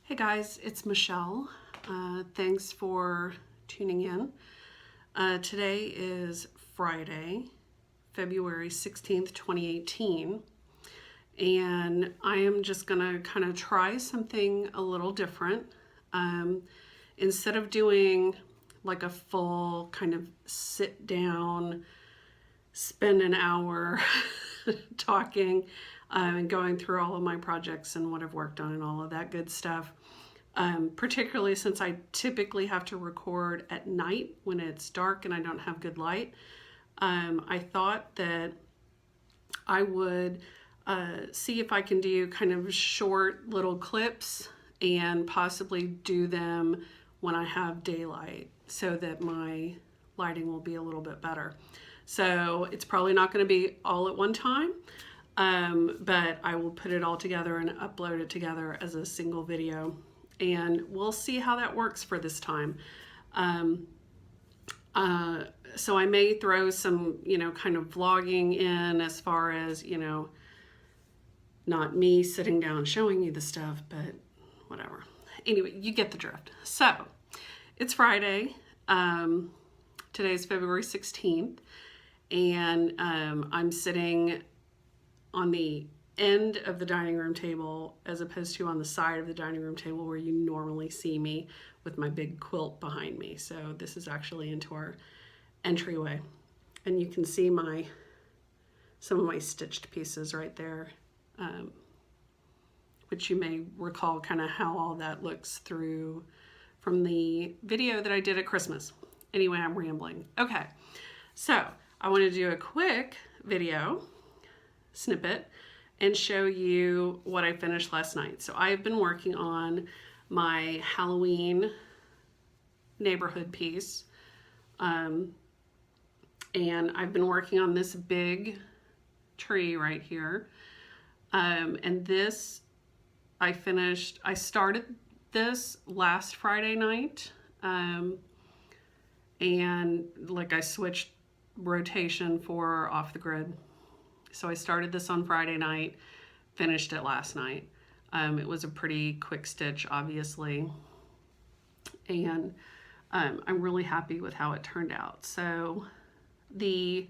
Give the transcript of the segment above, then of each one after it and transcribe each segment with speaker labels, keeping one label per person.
Speaker 1: Hey guys, it's Michelle. Thanks for tuning in. Today is Friday, February 16th, 2018, and I am just gonna kind of try something a little different. Instead of doing like a full kind of sit down, spend an hour talking and going through all of my projects and what I've worked on and all of that good stuff. Particularly since I typically have to record at night when it's dark and I don't have good light. I thought that I would see if I can do kind of short little clips and possibly do them when I have daylight so that my lighting will be a little bit better. So it's probably not going to be all at one time, but I will put it all together and upload it together as a single video. And we'll see how that works for this time. So I may throw some, kind of vlogging in as far as, not me sitting down showing you the stuff, but whatever. Anyway, you get the drift. So it's Friday. Today's February 16th, and I'm sitting on the end of the dining room table as opposed to on the side of the dining room table where you normally see me with my big quilt behind me. So this is actually into our entryway, and you can see some of my stitched pieces right there, which you may recall kind of how all that looks through from the video that I did at Christmas. Anyway, I'm rambling. Okay, so I want to do a quick video snippet and show you what I finished last night. So I've been working on my Halloween neighborhood piece. And I've been working on this big tree right here. And this, I started this last Friday night. And like I switched rotation for off the grid. So I started this on Friday night, finished it last night. It was a pretty quick stitch, obviously. And I'm really happy with how it turned out. So the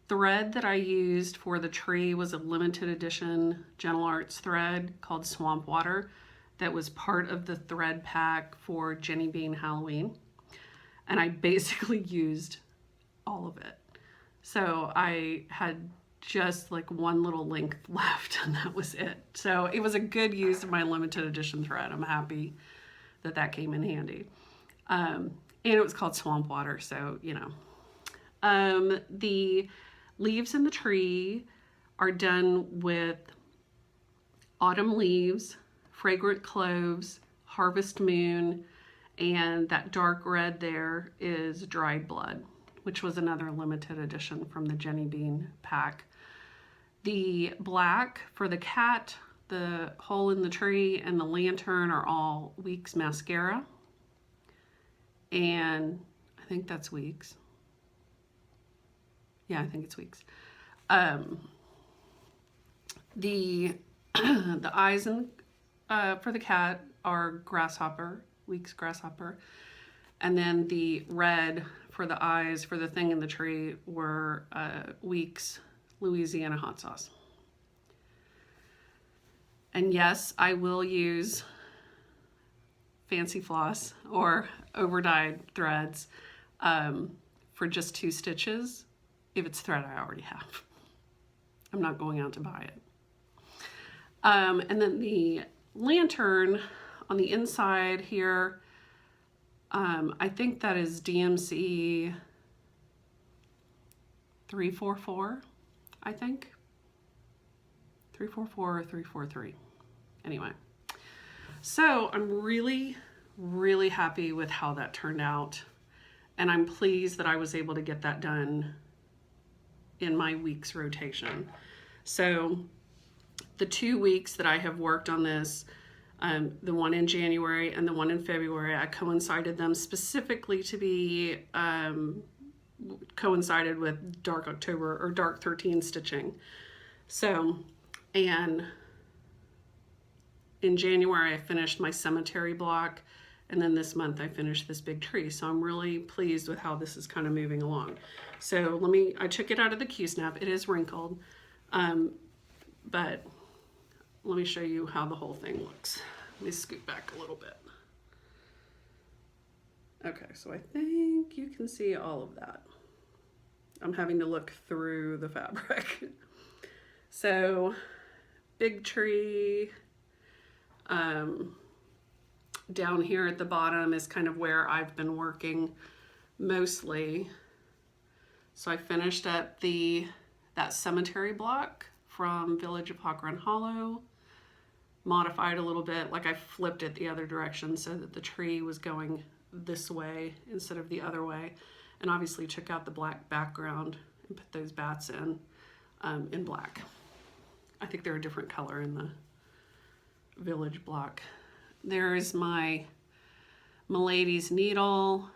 Speaker 1: thread that I used for the tree was a limited edition Gentle Arts thread called Swamp Water that was part of the thread pack for Jenny Bean Halloween. And I basically used all of it. So I had just like one little length left, and that was it. So it was a good use of my limited edition thread. I'm happy that that came in handy. And it was called Swamp Water, so the leaves in the tree are done with autumn leaves, fragrant cloves, harvest moon, and that dark red there is dried blood, which was another limited edition from the Jenny Bean pack. The black for the cat, the hole in the tree, and the lantern are all Weeks mascara. And I think that's Weeks. Yeah, I think it's Weeks. The eyes for the cat are Grasshopper, Weeks Grasshopper. And then the red for the eyes for the thing in the tree were Weeks Louisiana Hot Sauce. And yes, I will use fancy floss or over-dyed threads for just 2 stitches if it's thread I already have. I'm not going out to buy it. And then the lantern on the inside here, I think that is DMC 344, I think. 344 or 343. Anyway, so I'm really, really happy with how that turned out. And I'm pleased that I was able to get that done in my week's rotation. So the 2 weeks that I have worked on this, the one in January and the one in February, I coincided them specifically to be coincided with Dark October or Dark 13 stitching. So, and in January I finished my cemetery block, and then this month I finished this big tree. So I'm really pleased with how this is kind of moving along. So I took it out of the Q-snap. It is wrinkled, but let me show you how the whole thing looks. Let me scoot back a little bit. Okay, so I think you can see all of that. I'm having to look through the fabric. So, big tree. Down here at the bottom is kind of where I've been working mostly. So I finished up that cemetery block from Village of Hawk Run Hollow, modified a little bit, like I flipped it the other direction so that the tree was going this way instead of the other way, and obviously took out the black background and put those bats in black. I think they're a different color in the Village block. There's my Milady's Needle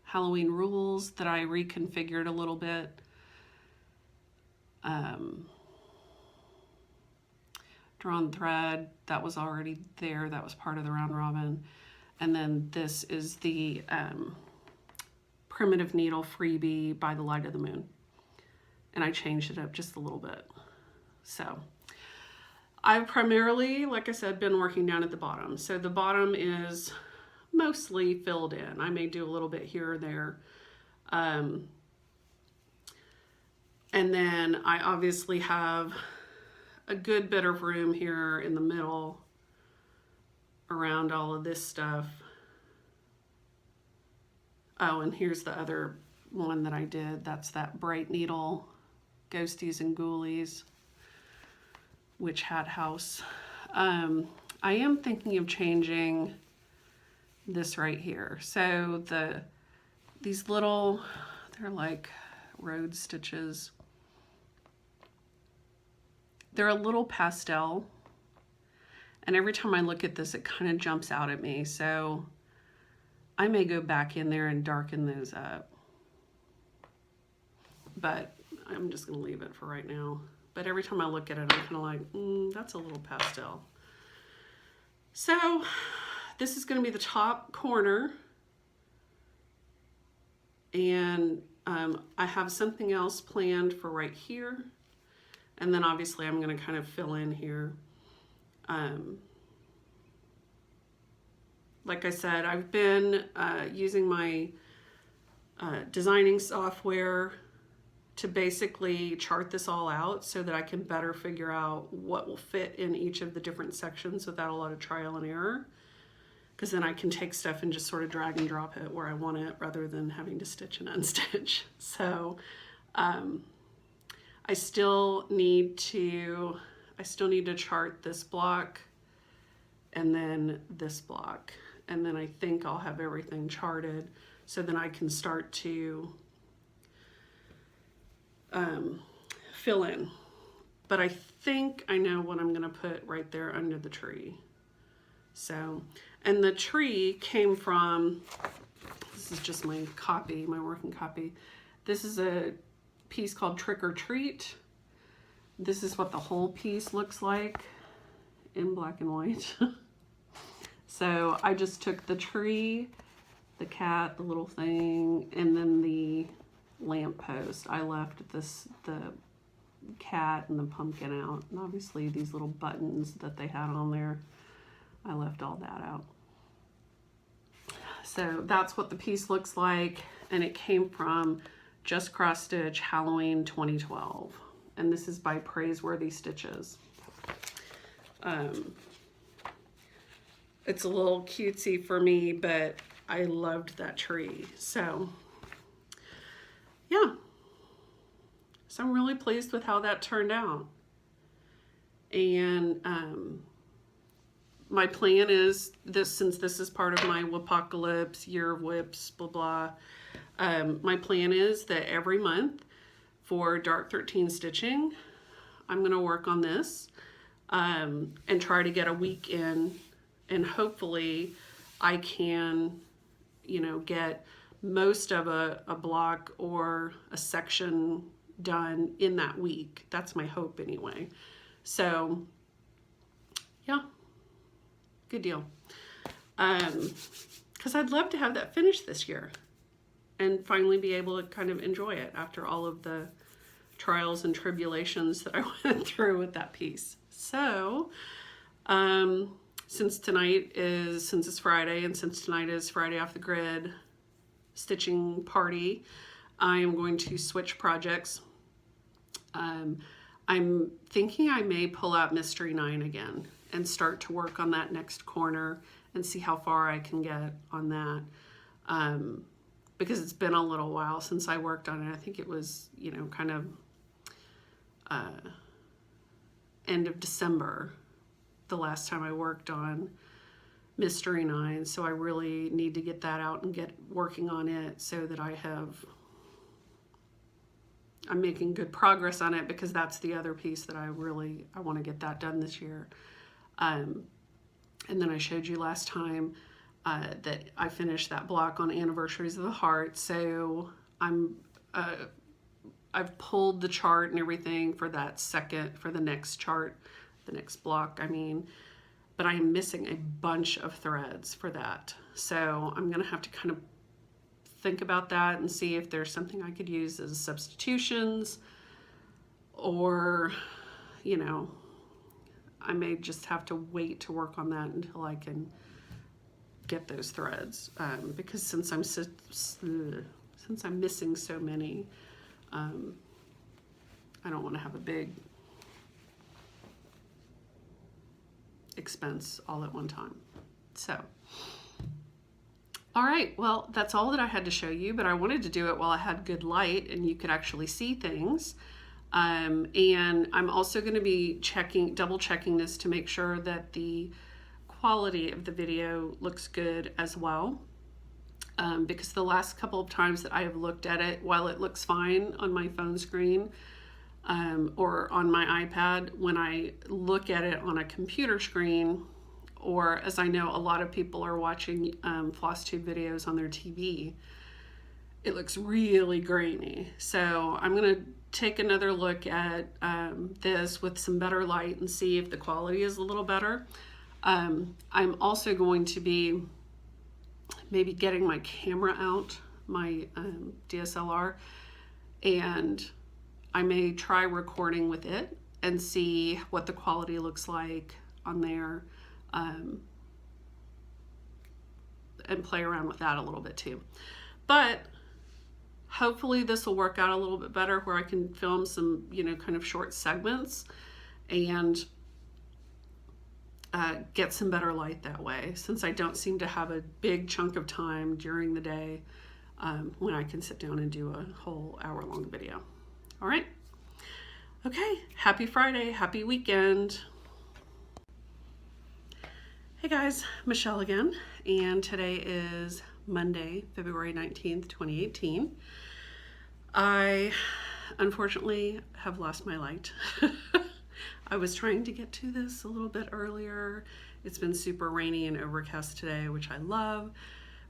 Speaker 1: Halloween Rules that I reconfigured a little bit. Drawn thread, that was already there. That was part of the round robin. And then this is the Primitive Needle Freebie by the Light of the Moon. And I changed it up just a little bit. So I've primarily, like I said, been working down at the bottom. So the bottom is mostly filled in. I may do a little bit here or there. And then I obviously have a good bit of room here in the middle around all of this stuff. Oh, and here's the other one that I did. That's that Bright Needle Ghosties and Ghoulies Witch Hat House. I am thinking of changing this right here. So these little, they're like road stitches. They're a little pastel, and every time I look at this, it kind of jumps out at me. So I may go back in there and darken those up, but I'm just gonna leave it for right now. But every time I look at it, I'm kind of like, that's a little pastel. So this is gonna be the top corner, and I have something else planned for right here. And then obviously I'm going to kind of fill in here. Like I said, I've been using my designing software to basically chart this all out so that I can better figure out what will fit in each of the different sections without a lot of trial and error. Because then I can take stuff and just sort of drag and drop it where I want it rather than having to stitch and unstitch. So I still need to chart this block and then this block. And then I think I'll have everything charted so then I can start to fill in. But I think I know what I'm gonna put right there under the tree. So, and the tree came from, this is just my copy, my working copy. This is a piece called Trick or Treat. This is what the whole piece looks like in black and white. So I just took the tree, the cat, the little thing, and then the lamp post. I left the cat and the pumpkin out, and obviously these little buttons that they had on there, I left all that out. So that's what the piece looks like, and it came from Just Cross Stitch Halloween 2012, and this is by Praiseworthy Stitches. It's a little cutesy for me, but I loved that tree. So yeah, so I'm really pleased with how that turned out. And my plan is this, since this is part of my Whipocalypse, Year of Whips, blah, blah. My plan is that every month for Dark 13 stitching, I'm gonna work on this and try to get a week in, and hopefully I can, you know, get most of a block or a section done in that week. That's my hope anyway. So yeah, good deal. Because I'd love to have that finished this year and finally be able to kind of enjoy it after all of the trials and tribulations that I went through with that piece. So, since it's Friday, and since tonight is Friday Off the Grid stitching party, I am going to switch projects. I'm thinking I may pull out Mystery 9 again and start to work on that next corner and see how far I can get on that. Because it's been a little while since I worked on it. I think it was, kind of end of December, the last time I worked on Mystery 9. So I really need to get that out and get working on it so that I'm making good progress on it, because that's the other piece that I want to get that done this year. And then I showed you last time that I finished that block on Anniversaries of the Heart. So I've pulled the chart and everything for the next chart, the next block, but I am missing a bunch of threads for that. So I'm going to have to kind of think about that and see if there's something I could use as substitutions, or, I may just have to wait to work on that until I can get those threads, because since I'm missing so many, I don't want to have a big expense all at one time. So, all right, well, that's all that I had to show you, but I wanted to do it while I had good light and you could actually see things. And I'm also going to be double checking this to make sure that the quality of the video looks good as well. Because the last couple of times that I have looked at it, while it looks fine on my phone screen or on my iPad, when I look at it on a computer screen, or as I know a lot of people are watching Flosstube videos on their TV, it looks really grainy. So I'm going to take another look at this with some better light and see if the quality is a little better. I'm also going to be maybe getting my camera out, my DSLR, and I may try recording with it and see what the quality looks like on there, and play around with that a little bit too. But hopefully this will work out a little bit better where I can film some, kind of short segments and get some better light that way, since I don't seem to have a big chunk of time during the day when I can sit down and do a whole hour-long video. All right. Okay. Happy Friday. Happy weekend. Hey guys, Michelle again, and today is Monday, February 19th, 2018. I unfortunately have lost my light. I was trying to get to this a little bit earlier. It's been super rainy and overcast today, which I love,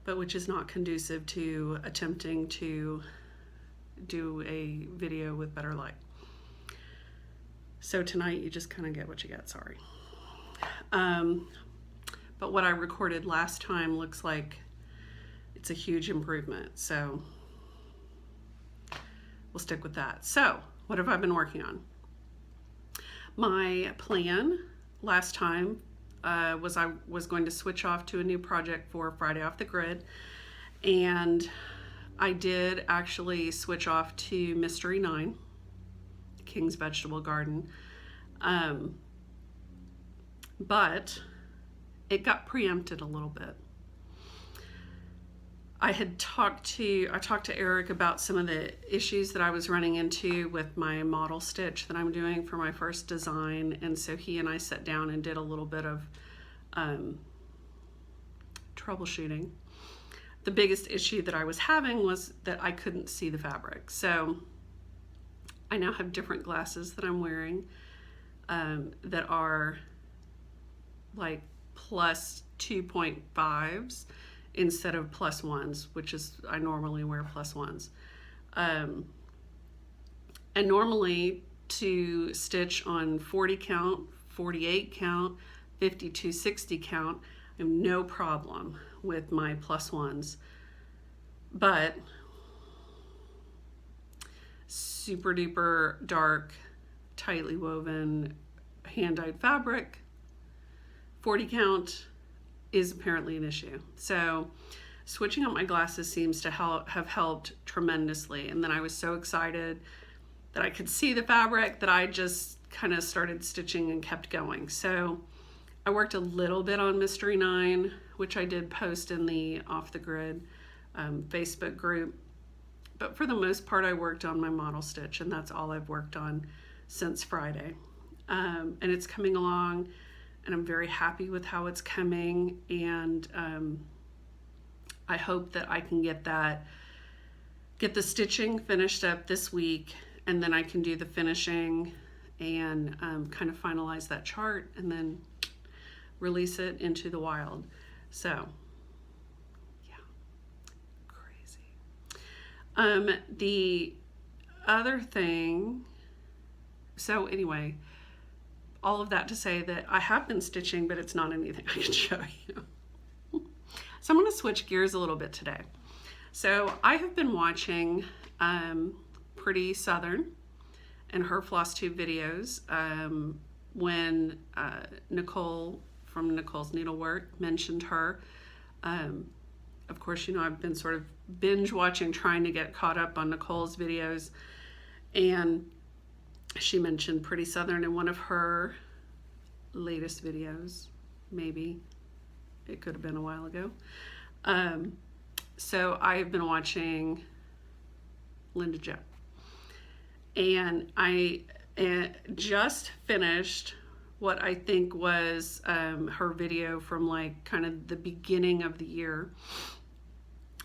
Speaker 1: but which is not conducive to attempting to do a video with better light. So tonight you just kind of get what you get, sorry. But what I recorded last time looks like it's a huge improvement, so we'll stick with that. So, what have I been working on? My plan last time was I was going to switch off to a new project for Friday Off the Grid, and I did actually switch off to Mystery 9, King's Vegetable Garden, but it got preempted a little bit. I talked to Eric about some of the issues that I was running into with my model stitch that I'm doing for my first design, and so he and I sat down and did a little bit of troubleshooting. The biggest issue that I was having was that I couldn't see the fabric. So I now have different glasses that I'm wearing that are like plus 2.5s instead of plus 1s, which is, I normally wear plus 1s. And normally to stitch on 40 count, 48 count, 52-60 count, I have no problem with my +1s. But super duper dark, tightly woven, hand-dyed fabric, 40 count is apparently an issue. So switching up my glasses seems to have helped tremendously. And then I was so excited that I could see the fabric that I just kind of started stitching and kept going. So I worked a little bit on Mystery 9, which I did post in the Off the Grid Facebook group. But for the most part, I worked on my model stitch, and that's all I've worked on since Friday. And it's coming along, and I'm very happy with how it's coming. And I hope that I can get the stitching finished up this week, and then I can do the finishing and kind of finalize that chart and then release it into the wild. So yeah, crazy. The other thing, so anyway, all of that to say that I have been stitching, but it's not anything I can show you. So I'm going to switch gears a little bit today. So I have been watching Pretty Southern and her Flosstube videos when Nicole from Nicole's Needlework mentioned her. Of course, you know, I've been sort of binge watching, trying to get caught up on Nicole's videos, and she mentioned Pretty Southern in one of her latest videos. Maybe it could have been a while ago. So I have been watching Linda Jo, and I just finished what I think was her video from like kind of the beginning of the year,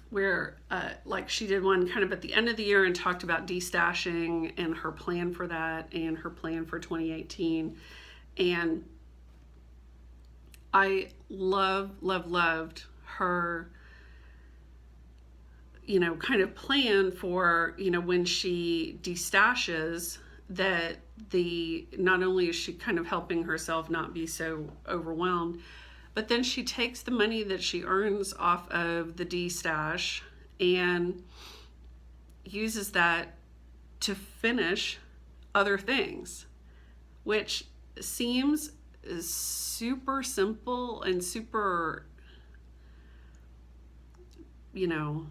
Speaker 1: where like she did one kind of at the end of the year and talked about destashing and her plan for that and her plan for 2018. And I loved her, you know, kind of plan for, you know, when she destashes, that not only is she kind of helping herself not be so overwhelmed, but then she takes the money that she earns off of the destash and uses that to finish other things, which seems super simple and super, you know,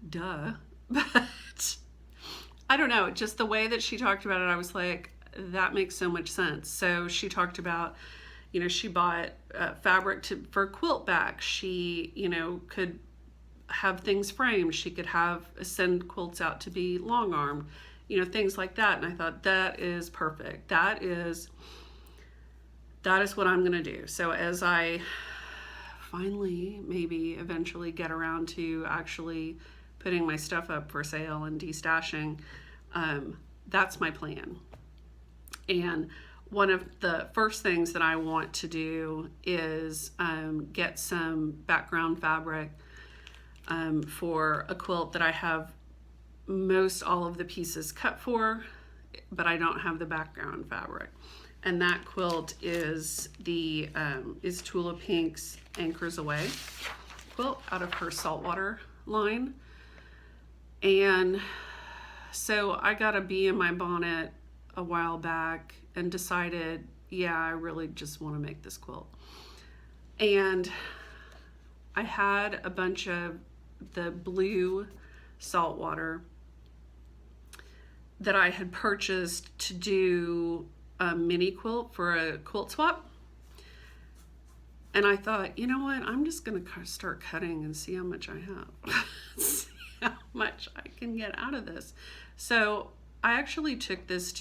Speaker 1: duh. But I don't know, just the way that she talked about it, I was like, that makes so much sense. So she talked about, you know, she bought fabric for a quilt back. She, you know, could have things framed. She could send quilts out to be long armed, you know, things like that. And I thought, that is perfect. That is what I'm going to do. So as I finally, maybe eventually get around to actually putting my stuff up for sale and destashing, that's my plan. And one of the first things that I want to do is get some background fabric for a quilt that I have most all of the pieces cut for, but I don't have the background fabric. And that quilt is Tula Pink's Anchors Away quilt out of her Saltwater line. And so I got a bee in my bonnet a while back and decided, yeah, I really just want to make this quilt. And I had a bunch of the blue Saltwater that I had purchased to do a mini quilt for a quilt swap. And I thought, you know what, I'm just going to start cutting and see how much I have. See how much I can get out of this. So I actually took it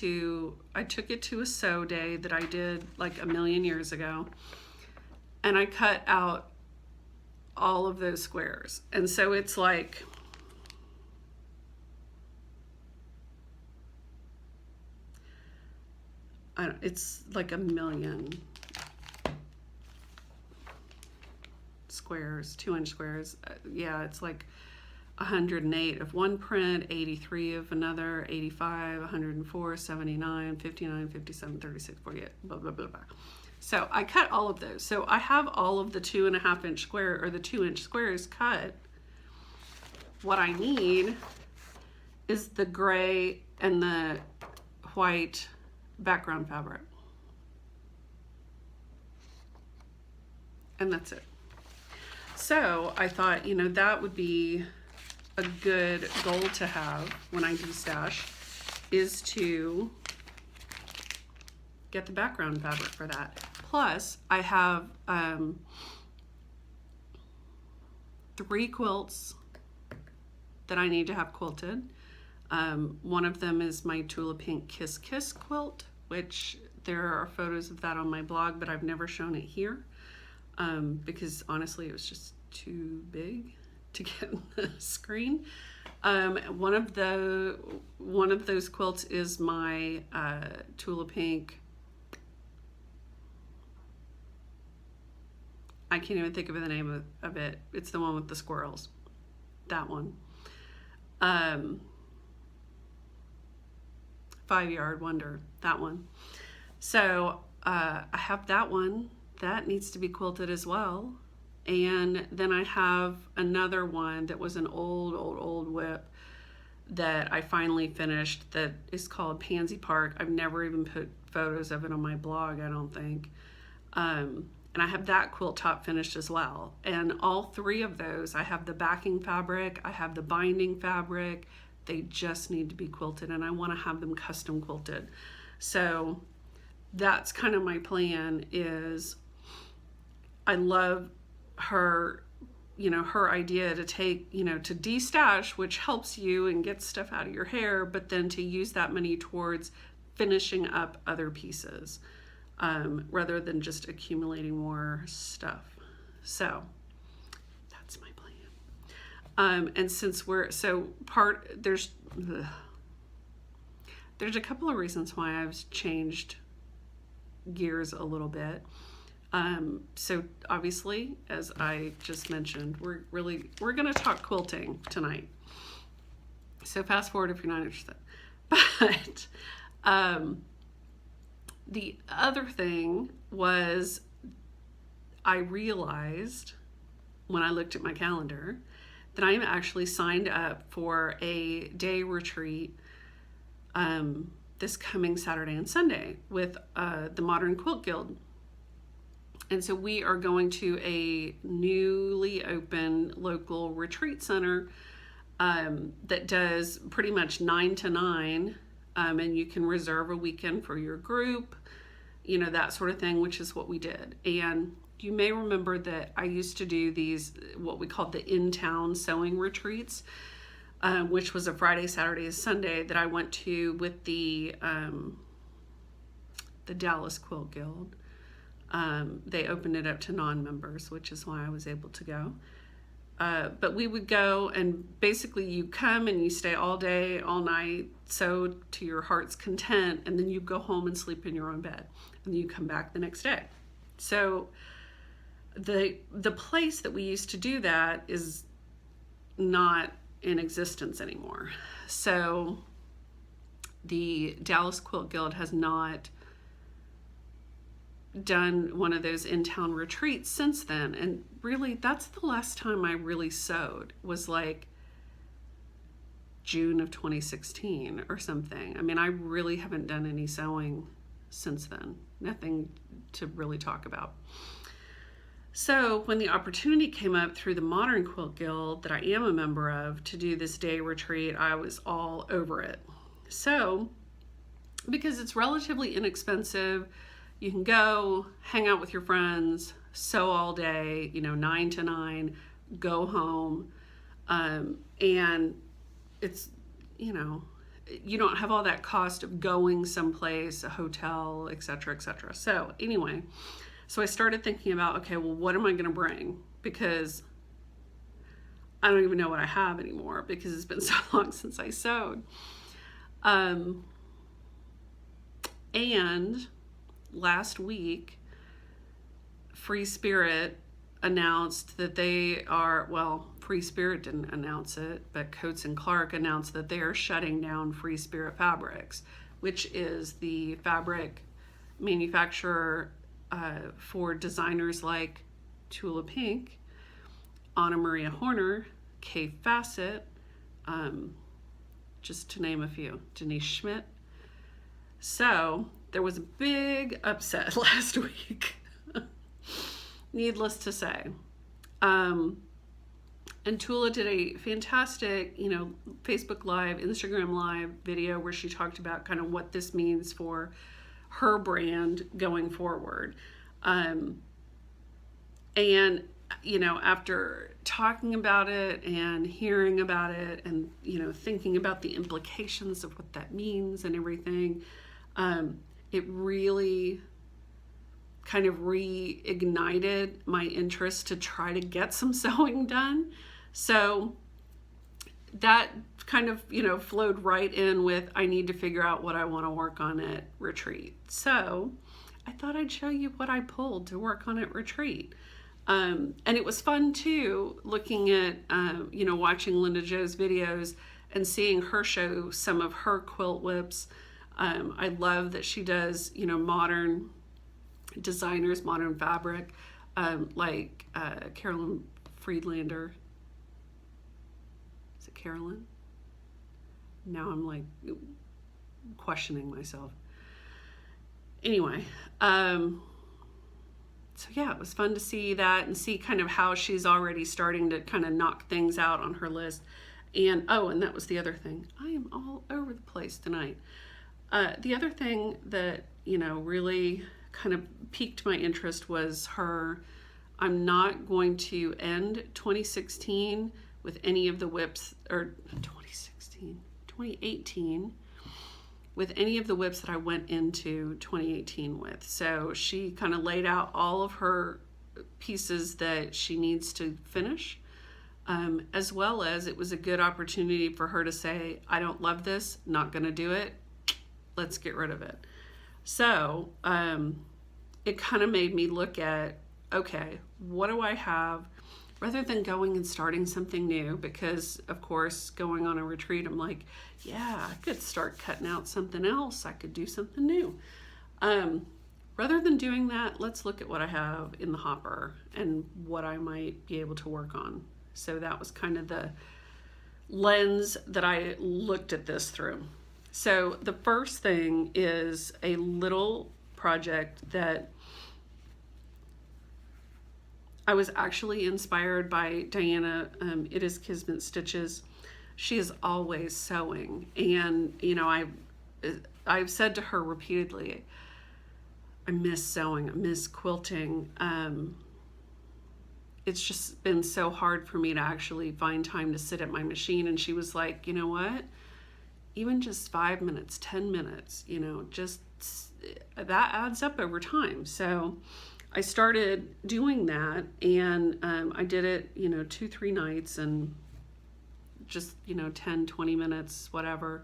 Speaker 1: to a sew day that I did like a million years ago. And I cut out all of those squares. And so it's like, it's like a million squares, 2-inch squares. Yeah, it's like 108 of one print, 83 of another, 85, 104, 79, 59, 57, 36, 48, blah, blah, blah, blah. So I cut all of those. So I have all of the 2.5 inch square or the 2-inch squares cut. What I need is the gray and the white background fabric. And that's it. So I thought, you know, that would be a good goal to have when I destash, is to get the background fabric for that. Plus, I have 3 quilts that I need to have quilted. One of them is my Tula Pink Kiss Kiss quilt, which there are photos of that on my blog, but I've never shown it here because honestly it was just too big to get on the screen. One of those quilts is my Tula Pink. I can't even think of the name of it. It's the one with the squirrels. That one. 5-Yard Wonder. That one. So I have that one. That needs to be quilted as well. And then I have another one that was an old whip that I finally finished that is called Pansy Park. I've never even put photos of it on my blog, I don't think. And I have that quilt top finished as well. And all 3 of those, I have the backing fabric, I have the binding fabric. They just need to be quilted, and I want to have them custom quilted. So that's kind of my plan. Is I love her, you know, her idea to take, you know, to destash, which helps you and gets stuff out of your hair, but then to use that money towards finishing up other pieces. Rather than just accumulating more stuff. So that's my plan. And since there's a couple of reasons why I've changed gears a little bit. So obviously, as I just mentioned, we're going to talk quilting tonight. So fast forward if you're not interested. But the other thing was, I realized when I looked at my calendar that I am actually signed up for a day retreat this coming Saturday and Sunday with the Modern Quilt Guild. And so we are going to a newly opened local retreat center that does pretty much 9 to 9. And you can reserve a weekend for your group, you know, that sort of thing, which is what we did. And you may remember that I used to do these, what we called the in-town sewing retreats, which was a Friday, Saturday, and Sunday that I went to with the Dallas Quilt Guild. They opened it up to non-members, which is why I was able to go. But we would go, and basically you come and you stay all day, all night, sew to your heart's content, and then you go home and sleep in your own bed, and then you come back the next day. So the place that we used to do that is not in existence anymore. So the Dallas Quilt Guild has not done one of those in-town retreats since then. And really, that's the last time I really sewed, was like June of 2016 or something. I mean, I really haven't done any sewing since then. Nothing to really talk about. So when the opportunity came up through the Modern Quilt Guild that I am a member of to do this day retreat, I was all over it. So because it's relatively inexpensive, you can go hang out with your friends, sew all day, 9 to 9, go home. And it's, you don't have all that cost of going someplace, a hotel, etc., etc. So anyway, so I started thinking about, okay, well, what am I going to bring? Because I don't even know what I have anymore because it's been so long since I sewed. And last week, Free Spirit announced that they are, well, Free Spirit didn't announce it, but Coates and Clark announced that they are shutting down Free Spirit Fabrics, which is the fabric manufacturer for designers like Tula Pink, Anna Maria Horner, Kay Fassett, just to name a few, Denise Schmidt. So there was a big upset last week, needless to say. And Tula did a fantastic, Facebook Live, Instagram Live video where she talked about kind of what this means for her brand going forward. And, after talking about it and hearing about it and, thinking about the implications of what that means and everything, it really kind of reignited my interest to try to get some sewing done. So that kind of, flowed right in with, I need to figure out what I want to work on at retreat. So I thought I'd show you what I pulled to work on at retreat. And it was fun too, looking at, watching Linda Jo's videos and seeing her show some of her quilt whips. I love that she does, modern designers, modern fabric, like Carolyn Friedlander. Is it Carolyn? Now I'm like questioning myself. Anyway, so yeah, it was fun to see that and see kind of how she's already starting to kind of knock things out on her list. And that was the other thing. I am all over the place tonight. The other thing that, really kind of piqued my interest was her, I'm not going to end 2016 with any of the whips, or 2018, with any of the whips that I went into 2018 with. So she kind of laid out all of her pieces that she needs to finish, as well as it was a good opportunity for her to say, I don't love this, not going to do it, let's get rid of it. So it kind of made me look at, okay, what do I have? Rather than going and starting something new, because of course going on a retreat, I'm like, yeah, I could start cutting out something else. I could do something new. Rather than doing that, let's look at what I have in the hopper and what I might be able to work on. So that was kind of the lens that I looked at this through. So the first thing is a little project that I was actually inspired by Diana. It is Kismet Stitches. She is always sewing, and I've said to her repeatedly, I miss sewing, I miss quilting. It's just been so hard for me to actually find time to sit at my machine. And she was like, you know what? Even just 5 minutes, 10 minutes, just that adds up over time. So I started doing that, and I did it, 2-3 nights, and just, 10, 20 minutes, whatever.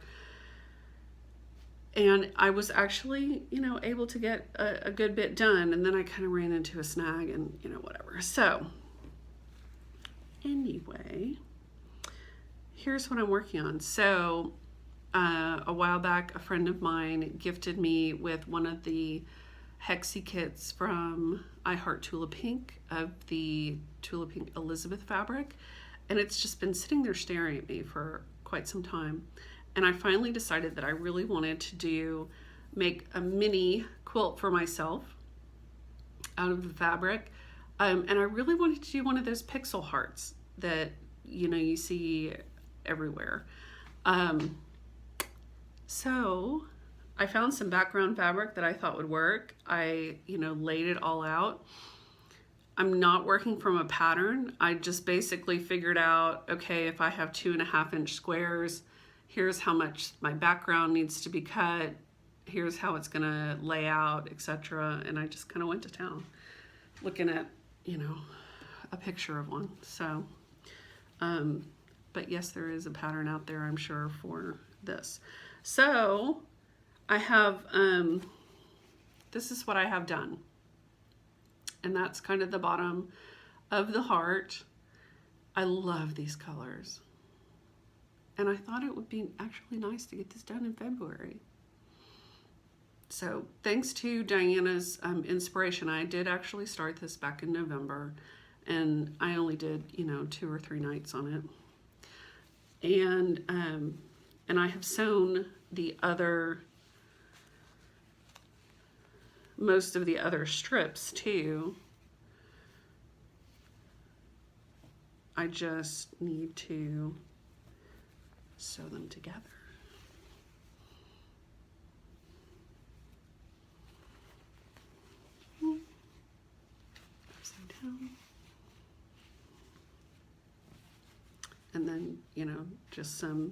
Speaker 1: And I was actually, able to get a good bit done, and then I kind of ran into a snag and, whatever. So anyway, here's what I'm working on. So a while back, a friend of mine gifted me with one of the Hexie kits from I Heart Tula Pink of the Tula Pink Elizabeth fabric, and it's just been sitting there staring at me for quite some time. And I finally decided that I really wanted to make a mini quilt for myself out of the fabric, and I really wanted to do one of those pixel hearts that you see everywhere. So I found some background fabric that I thought would work. I, laid it all out. I'm not working from a pattern. I just basically figured out, okay, if I have 2.5-inch squares, here's how much my background needs to be cut. Here's how it's gonna lay out, etc. And I just kind of went to town looking at, a picture of one. So, but yes, there is a pattern out there, I'm sure, for this. So I have, this is what I have done. And that's kind of the bottom of the heart. I love these colors. And I thought it would be actually nice to get this done in February. So thanks to Diana's inspiration, I did actually start this back in November, and I only did, 2 or 3 nights on it. And I have sewn most of the other strips too. I just need to sew them together. Upside down. And then, just a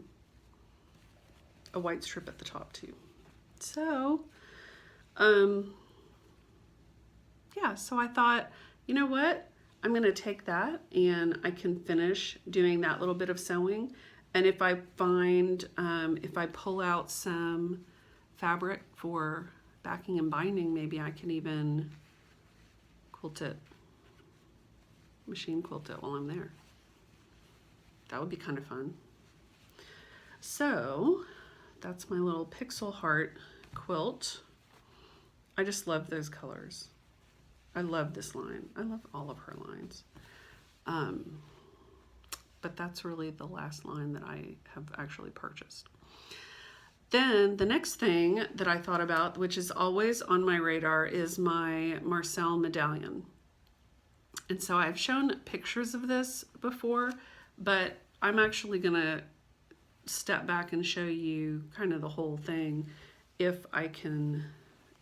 Speaker 1: white strip at the top too. So, yeah, so I thought, you know what? I'm gonna take that and I can finish doing that little bit of sewing. And if I find, if I pull out some fabric for backing and binding, maybe I can even quilt it, machine quilt it while I'm there. That would be kind of fun. So that's my little pixel heart quilt. I just love those colors. I love this line. I love all of her lines. But that's really the last line that I have actually purchased. Then the next thing that I thought about, which is always on my radar, is my Marcel medallion. And so I've shown pictures of this before, but I'm actually gonna step back and show you kind of the whole thing if I can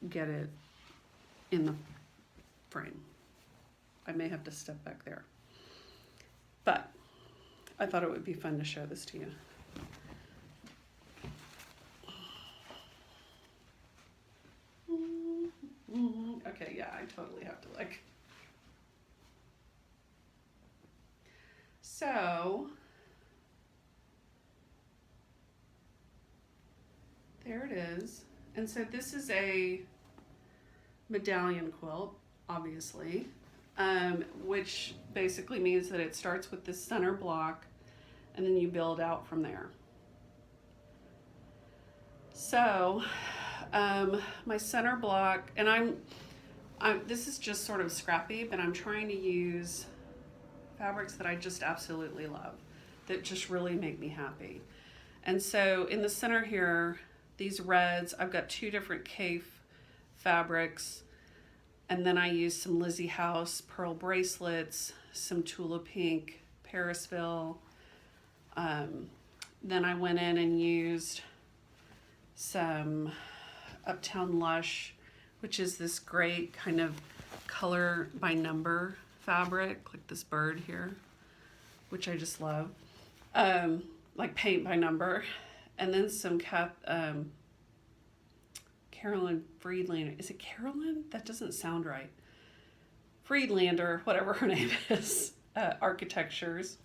Speaker 1: get it in the frame. I may have to step back there, but I thought it would be fun to show this to you. Okay, yeah, I totally have to So, there it is. And so this is a medallion quilt, obviously, which basically means that it starts with this center block and then you build out from there. So, my center block, and this is just sort of scrappy, but I'm trying to use fabrics that I just absolutely love, that just really make me happy. And so in the center here, these reds, I've got 2 different Kaffe fabrics, and then I used some Lizzie House pearl bracelets, some Tula Pink Parisville. Then I went in and used some Uptown Lush, which is this great kind of color by number fabric, like this bird here, which I just love, like paint by number. And then some Carolyn Friedlander. Is it Carolyn? That doesn't sound right. Friedlander, whatever her name is, architectures.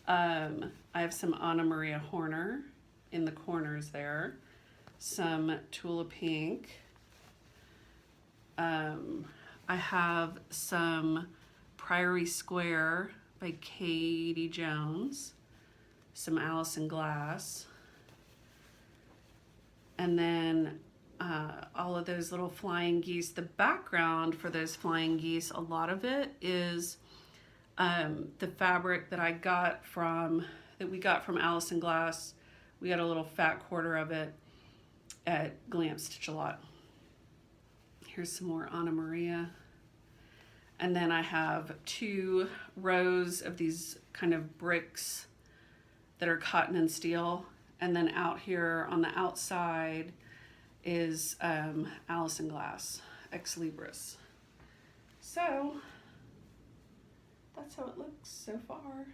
Speaker 1: I have some Anna Maria Horner in the corners there. Some Tula Pink. I have some Priory Square by Katie Jones. Some Allison Glass. And then all of those little flying geese. The background for those flying geese, a lot of it is the fabric that we got from Allison Glass. We got a little fat quarter of it at Glam Stitch a Lot. Here's some more Anna Maria. And then I have 2 rows of these kind of bricks that are cotton and steel. And then out here on the outside is Allison Glass, Ex Libris. So that's how it looks so far.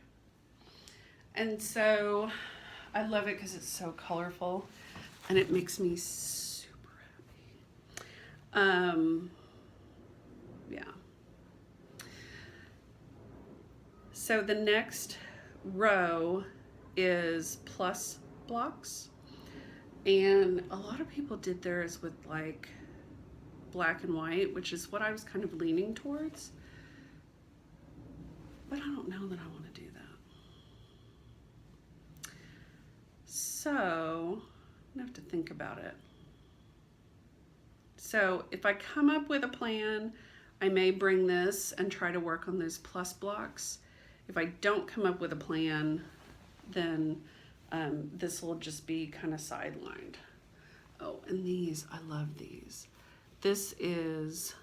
Speaker 1: And so I love it because it's so colorful and it makes me super happy. Yeah. So the next row is plus blocks, and a lot of people did theirs with like black and white, which is what I was kind of leaning towards, but I don't know that I want to do that. So I'm gonna have to think about it. So if I come up with a plan, I may bring this and try to work on those plus blocks. If I don't come up with a plan, then this will just be kind of sidelined. Oh, and these, I love these. This is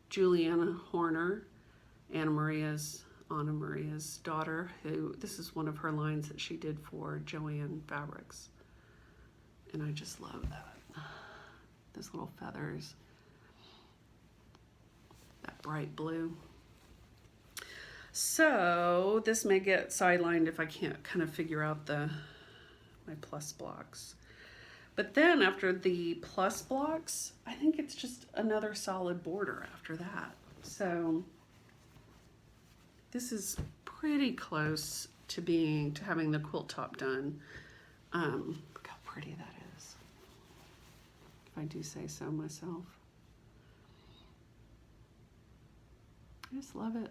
Speaker 1: Juliana Horner, Anna Maria's daughter, who, this is one of her lines that she did for Joanne Fabrics. And I just love that. Those little feathers. That bright blue. So this may get sidelined if I can't kind of figure out my plus blocks. But then after the plus blocks, I think it's just another solid border after that. So this is pretty close to having the quilt top done. Look how pretty that is, if I do say so myself. I just love it.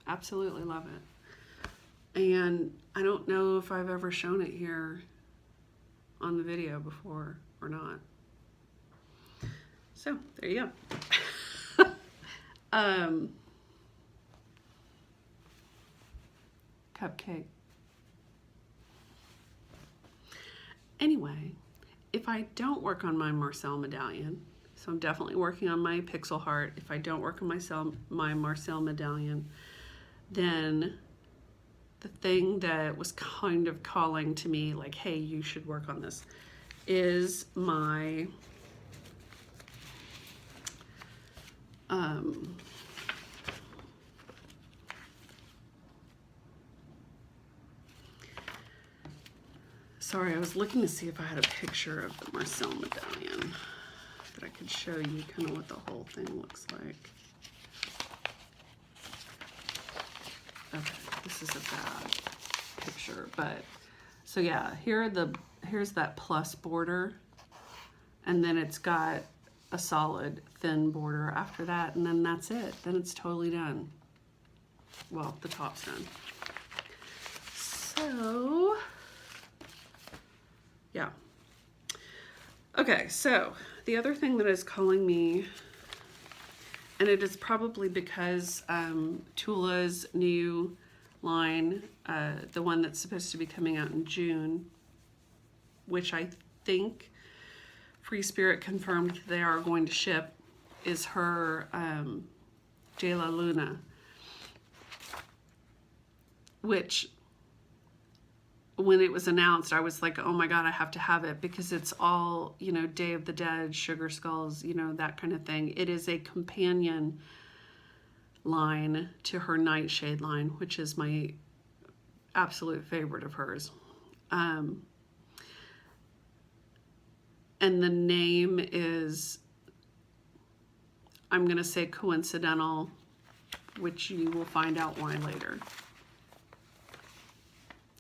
Speaker 1: Absolutely love it. And I don't know if I've ever shown it here on the video before or not. So there you go. Cupcake. Anyway, if I don't work on my Marcel medallion, so I'm definitely working on my pixel heart. If I don't work on my Marcel medallion, then the thing that was kind of calling to me, like, hey, you should work on this, is my sorry, I was looking to see if I had a picture of the Marcel medallion that I could show you kind of what the whole thing looks like. Okay, this is a bad picture, but so yeah, here's that plus border, and then it's got a solid thin border after that, and then that's it. Then it's totally done. Well, the top's done. So yeah. Okay, so the other thing that is calling me, and it is probably because Tula's new line, the one that's supposed to be coming out in June, which I think Free Spirit confirmed they are going to ship, is her De La Luna, which when it was announced, I was like, oh my God, I have to have it, because it's all, you know, Day of the Dead, Sugar Skulls, you know, that kind of thing. It is a companion line to her Nightshade line, which is my absolute favorite of hers. And the name is, I'm going to say coincidental, which you will find out why later.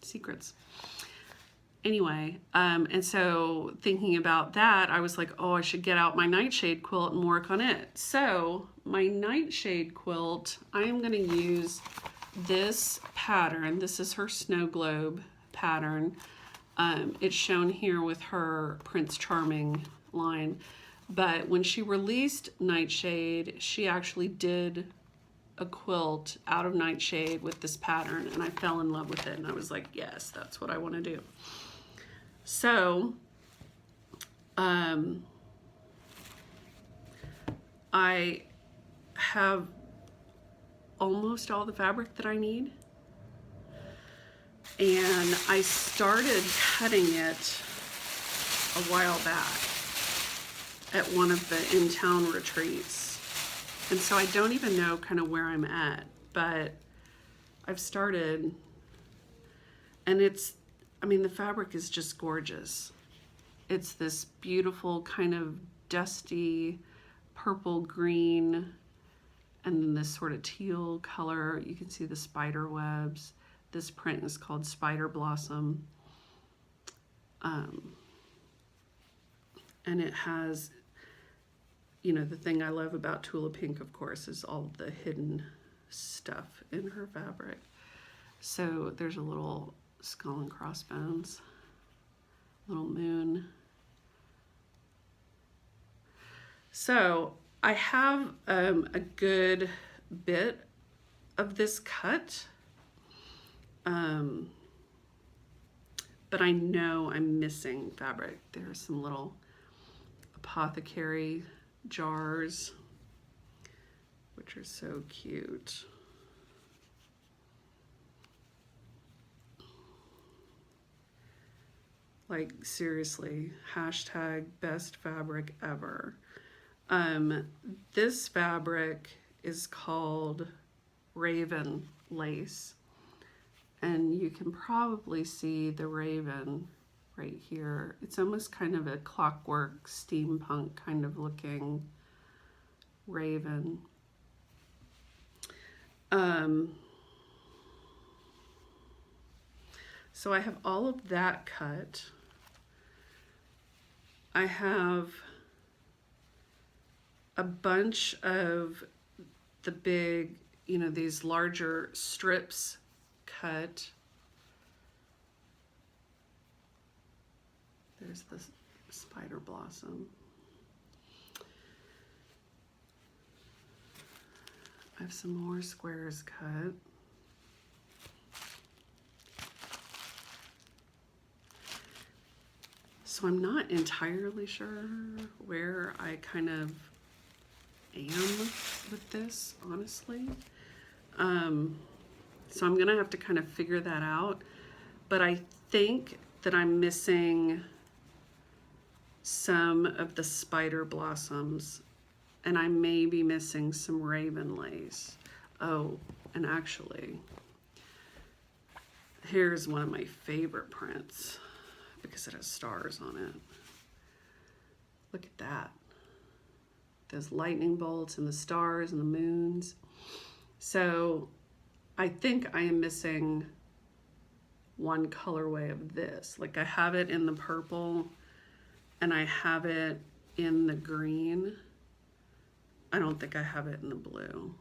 Speaker 1: Secrets. Anyway, and so thinking about that, I was like, oh, I should get out my Nightshade quilt and work on it. So my Nightshade quilt, I am going to use this pattern. This is her Snow Globe pattern. It's shown here with her Prince Charming line. But when she released Nightshade, she actually did a quilt out of Nightshade with this pattern, and I fell in love with it, and I was like, yes, that's what I want to do. So I have almost all the fabric that I need, and I started cutting it a while back at one of the in-town retreats, and so I don't even know kind of where I'm at, but I've started, and it's, I mean, the fabric is just gorgeous. It's this beautiful kind of dusty purple green, and then this sort of teal color. You can see the spider webs. This print is called Spider Blossom. And it has, you know, the thing I love about Tula Pink, of course, is all the hidden stuff in her fabric. So there's a little skull and crossbones. little moon. So I have a good bit of this cut, but I know I'm missing fabric. There are some little apothecary jars, which are so cute. Like, seriously, hashtag best fabric ever. This fabric is called Raven Lace, and you can probably see the raven right here. It's almost kind of a clockwork, steampunk kind of looking raven. So I have all of that cut. I have a bunch of the big, you know, these larger strips cut. There's the spider blossom. I have some more squares cut. So I'm not entirely sure where I kind of am with this, honestly. So I'm gonna have to kind of figure that out. But I think that I'm missing some of the spider blossoms, and I may be missing some raven lace. Oh, and actually, here's one of my favorite prints because it has stars on it. Look at that. Those lightning bolts and the stars and the moons. So I think I am missing one colorway of this. Like, I have it in the purple and I have it in the green. I don't think I have it in the blue.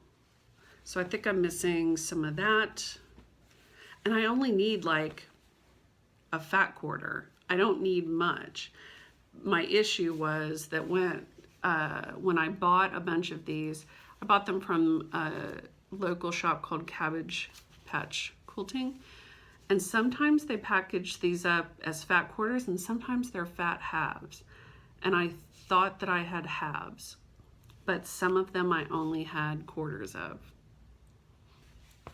Speaker 1: So I think I'm missing some of that. And I only need like a fat quarter. I don't need much. My issue was that when I bought a bunch of these, I bought them from a local shop called Cabbage Patch Quilting. And sometimes they package these up as fat quarters and sometimes they're fat halves. And I thought that I had halves, but some of them I only had quarters of.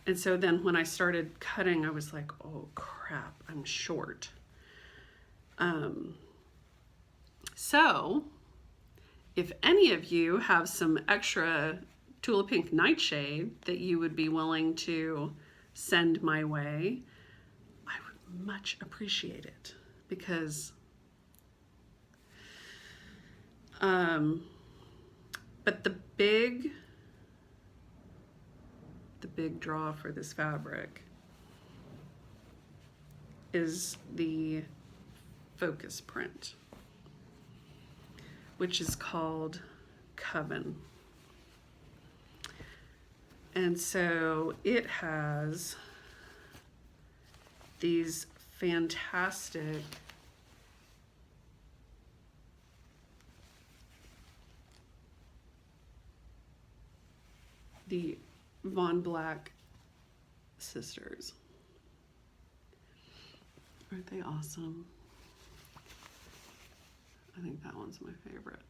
Speaker 1: And so then when I started cutting, I was like, oh crap, I'm short. So if any of you have some extra Tula Pink nightshade that you would be willing to send my way, I would much appreciate it, because but the big draw for this fabric is the focus print, which is called Coven. And so it has these fantastic the Von Black sisters. Aren't they awesome? I think that one's my favorite.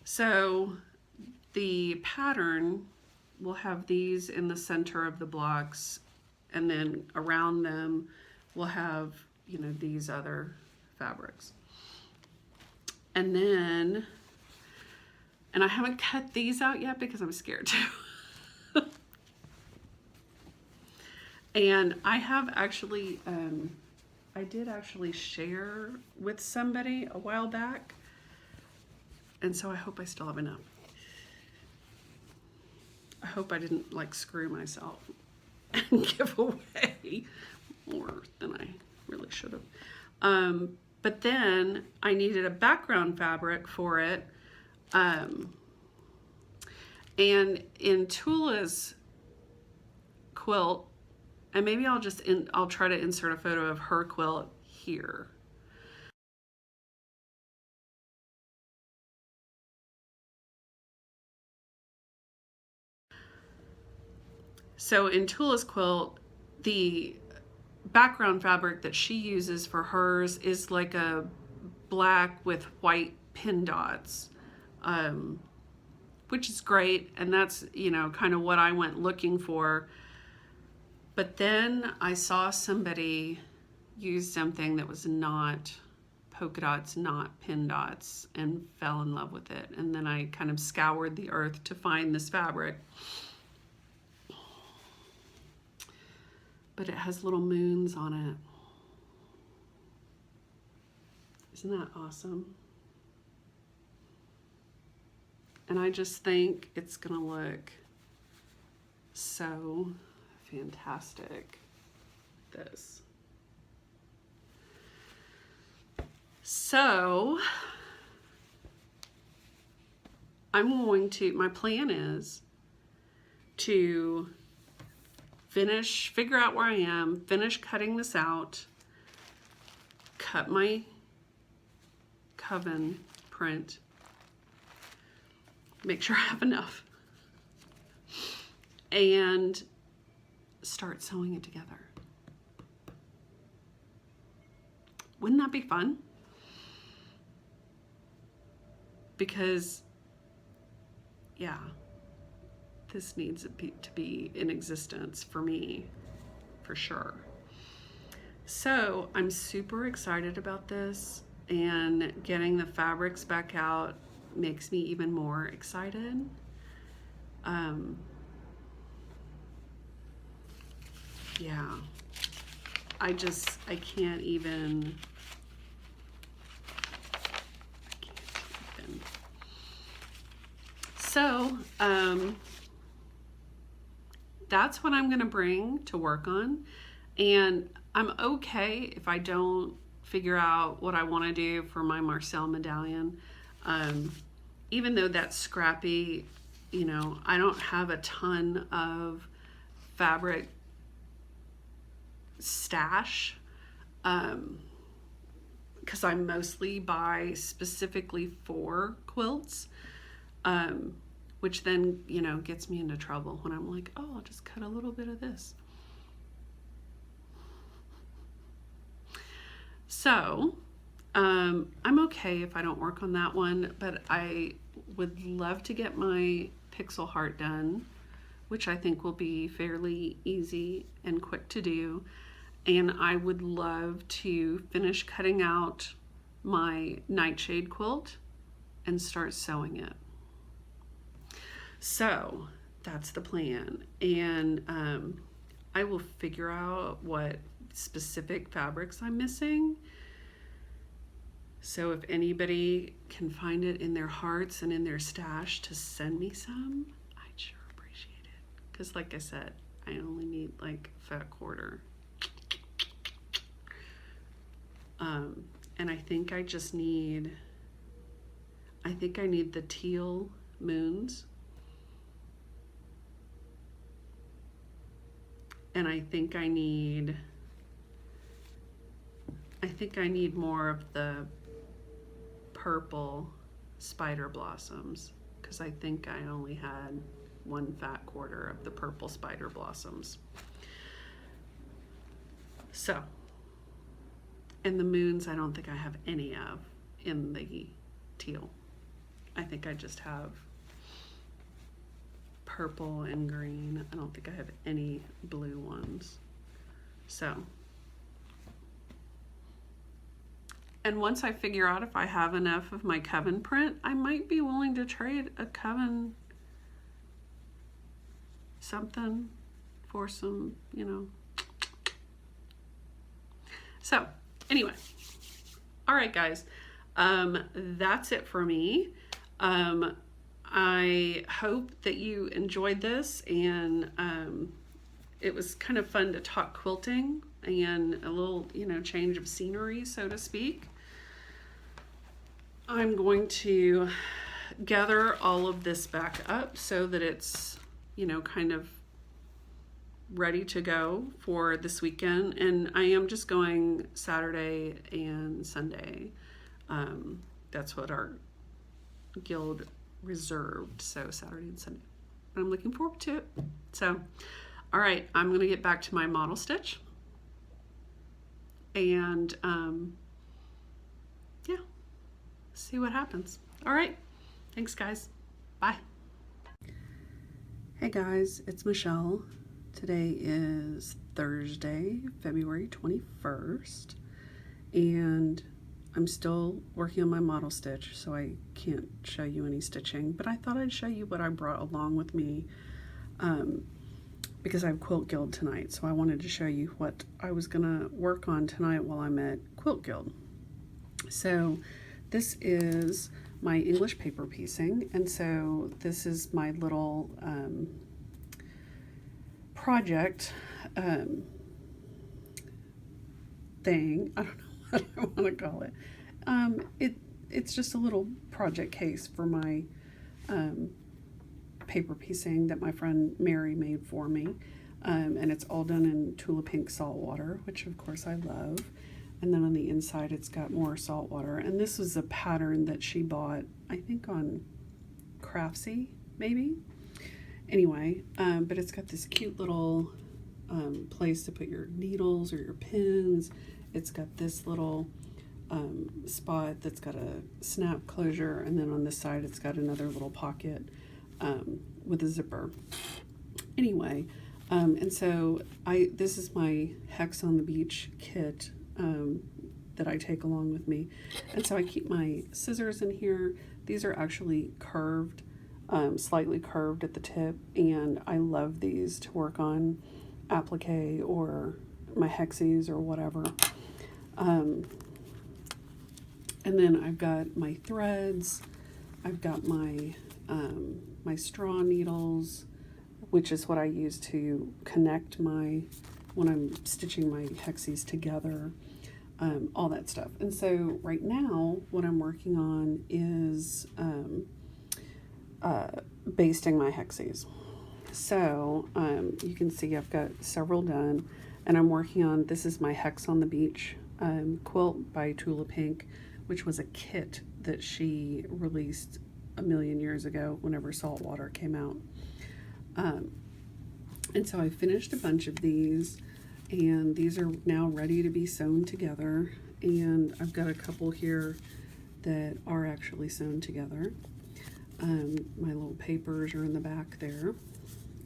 Speaker 1: So the pattern will have these in the center of the blocks, and then around them we'll have, you know, these other fabrics. And then, and I haven't cut these out yet because I'm scared to. And I have actually, I did actually share with somebody a while back, and so I hope I still have enough. I hope I didn't like screw myself and give away more than I really should have. But then I needed a background fabric for it. And in Tula's quilt, and maybe I'll try to insert a photo of her quilt here. So in Tula's quilt, the background fabric that she uses for hers is like a black with white pin dots, which is great. And that's, you know, kind of what I went looking for. But then I saw somebody use something that was not polka dots, not pin dots, and fell in love with it. And then I kind of scoured the earth to find this fabric. But it has little moons on it. Isn't that awesome? And I just think it's gonna look so fantastic. This. So my plan is to figure out where I am, finish cutting this out, cut my coven print, make sure I have enough, and start sewing it together. Wouldn't that be fun? Because, yeah, this needs to be in existence for me, for sure. So I'm super excited about this, and getting the fabrics back out makes me even more excited. Yeah, I can't even. So, that's what I'm going to bring to work on. And I'm okay if I don't figure out what I want to do for my Marcel medallion. Even though that's scrappy, you know, I don't have a ton of fabric stash, because I mostly buy specifically for quilts, which then, you know, gets me into trouble when I'm like, oh, I'll just cut a little bit of this. So I'm okay if I don't work on that one, but I would love to get my pixel heart done, which I think will be fairly easy and quick to do. And I would love to finish cutting out my nightshade quilt and start sewing it. So that's the plan. And I will figure out what specific fabrics I'm missing. So if anybody can find it in their hearts and in their stash to send me some, I'd sure appreciate it. Because like I said, I only need like a fat quarter. And I think I need the teal moons. And I think I need more of the purple spider blossoms, because I think I only had one fat quarter of the purple spider blossoms. So, and the moons I don't think I have any of in the teal. I think I just have purple and green. I don't think I have any blue ones. So, and once I figure out if I have enough of my coven print, I might be willing to trade a coven something for some, you know. So anyway, all right guys, that's it for me. I hope that you enjoyed this, and it was kind of fun to talk quilting and a little, you know, change of scenery, so to speak. I'm going to gather all of this back up so that it's, you know, kind of ready to go for this weekend, and I am just going Saturday and Sunday. That's what our guild reserved, so Saturday and Sunday. But I'm looking forward to it. So, all right, I'm going to get back to my model stitch. And yeah, see what happens. All right, thanks guys. Bye. Hey guys, it's Michelle. Today is Thursday, February 21st, and I'm still working on my model stitch, so I can't show you any stitching, but I thought I'd show you what I brought along with me because I have Quilt Guild tonight, so I wanted to show you what I was gonna work on tonight while I'm at Quilt Guild. So this is my English paper piecing, and so this is my little project thing. I don't know what I want to call it. It's just a little project case for my paper piecing that my friend Mary made for me, and it's all done in Tula Pink salt water, which of course I love. And then on the inside it's got more salt water, and this was a pattern that she bought, I think on Craftsy maybe. Anyway, but it's got this cute little place to put your needles or your pins. It's got this little spot that's got a snap closure, and then on this side it's got another little pocket with a zipper. Anyway, and so this is my Hex on the Beach kit that I take along with me, and so I keep my scissors in here. These are actually curved, slightly curved at the tip, and I love these to work on applique or my hexies or whatever. And then I've got my threads, I've got my my straw needles, which is what I use to connect when I'm stitching my hexies together, all that stuff. And so right now what I'm working on is basting my hexies. So you can see I've got several done, and I'm working on, this is my Hex on the Beach quilt by Tula Pink, which was a kit that she released a million years ago whenever saltwater came out. And so I finished a bunch of these, and these are now ready to be sewn together, and I've got a couple here that are actually sewn together. My little papers are in the back there.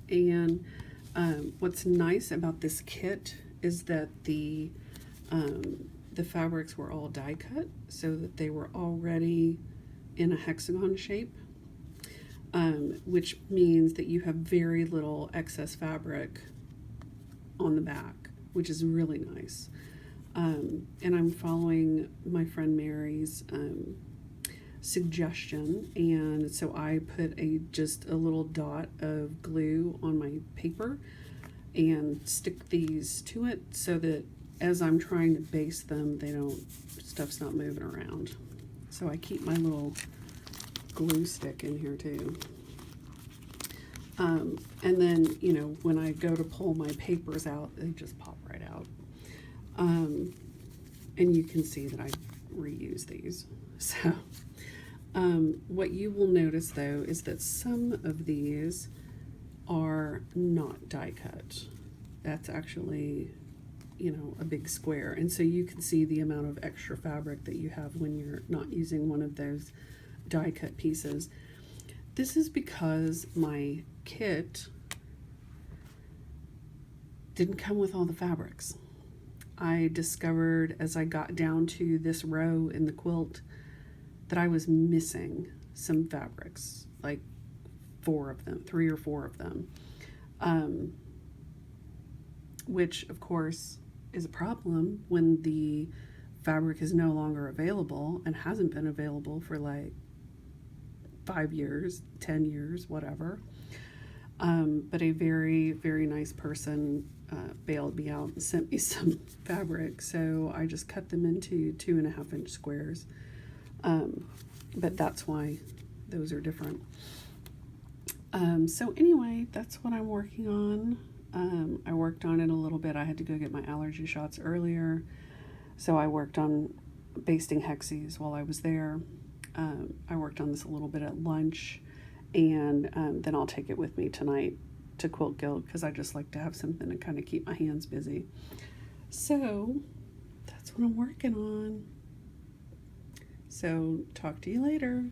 Speaker 1: And what's nice about this kit is that the fabrics were all die cut, so that they were already in a hexagon shape, which means that you have very little excess fabric on the back, which is really nice. And I'm following my friend Mary's suggestion, and so I put just a little dot of glue on my paper and stick these to it so that as I'm trying to baste them, stuff's not moving around. So I keep my little glue stick in here too. And then, when I go to pull my papers out, they just pop right out. And you can see that I reuse these. So what you will notice though is that some of these are not die cut. That's actually, a big square, and so you can see the amount of extra fabric that you have when you're not using one of those die cut pieces. This is because my kit didn't come with all the fabrics. I discovered as I got down to this row in the quilt that I was missing some fabrics, like 3 or 4 of them, which of course is a problem when the fabric is no longer available and hasn't been available for like 5 years, 10 years, whatever. But a very, very nice person bailed me out and sent me some fabric, so I just cut them into 2.5-inch squares. But that's why those are different. So anyway, that's what I'm working on. I worked on it a little bit. I had to go get my allergy shots earlier, so I worked on basting hexes while I was there. I worked on this a little bit at lunch, and then I'll take it with me tonight to Quilt Guild because I just like to have something to kind of keep my hands busy. So that's what I'm working on. So talk to you later.